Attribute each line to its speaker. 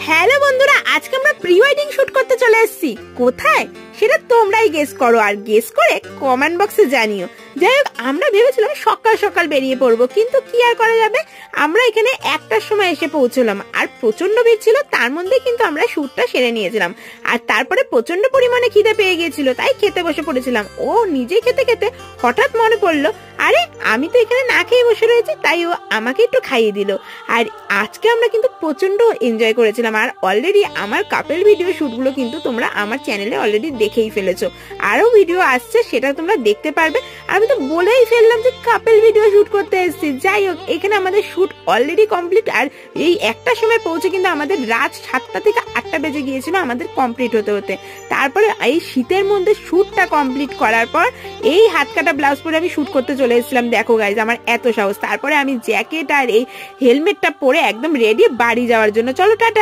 Speaker 1: Hello বন্ধুরা, আজকে আমরা প্রি ওয়েডিং শুট করতে চলে এসেছি। কোথায় সেটা তোমরাই গেস করো, আর গেস করে কমেন্ট বক্সে জানিও। যাই হোক, আমরা ভেবেছিলাম সকাল সকাল বেরিয়ে পড়বো, কিন্তু কি আর করা যাবে, আমরা এখানে 1টার সময় এসে পৌঁছলাম। আর প্রচন্ড ভিড় ছিল, তার মধ্যে কিন্তু আমরা শুটটা সেরে নিয়েছিলাম। আর তারপরে প্রচন্ড পরিমাণে খিদে পেয়ে গিয়েছিল, তাই খেতে বসে পড়েছিলাম। ও নিজে খেতে খেতে হঠাৎ মনে পড়লো, আরে আমি তো এখানে না খেয়ে বসে রয়েছি, তাই ও আমাকে একটু খাইয়ে দিল। আর আজকে আমরা কিন্তু প্রচন্ড এনজয় করেছিলাম। আর অলরেডি আমার কাপেল ভিডিও শুটগুলো কিন্তু তোমরা আমার চ্যানেলে অলরেডি দেখেই ফেলেছো, আরো ভিডিও আসছে, সেটা তোমরা দেখতে পারবে। আমি তো বলেই ফেললাম যে কাপেল ভিডিও শুট করতে এসেছি। যাই হোক, এখানে আমাদের শুট অলরেডি কমপ্লিট। আর এই 1টার সময় পৌঁছে কিন্তু আমাদের রাত 7টা থেকে 8টা বেজে গিয়েছিল আমাদের কমপ্লিট হতে হতে। তারপরে এই শীতের মধ্যে শুটটা কমপ্লিট করার পর এই হাত কাটা ব্লাউজ পরে আমি শুট করতে চলে এসেছিলাম। দেখো গাইজ, আমার এত সাহস। তারপরে আমি জ্যাকেট আর এই হেলমেটটা পরে একদম রেডি বাড়ি যাওয়ার জন্য। চলো টাটা।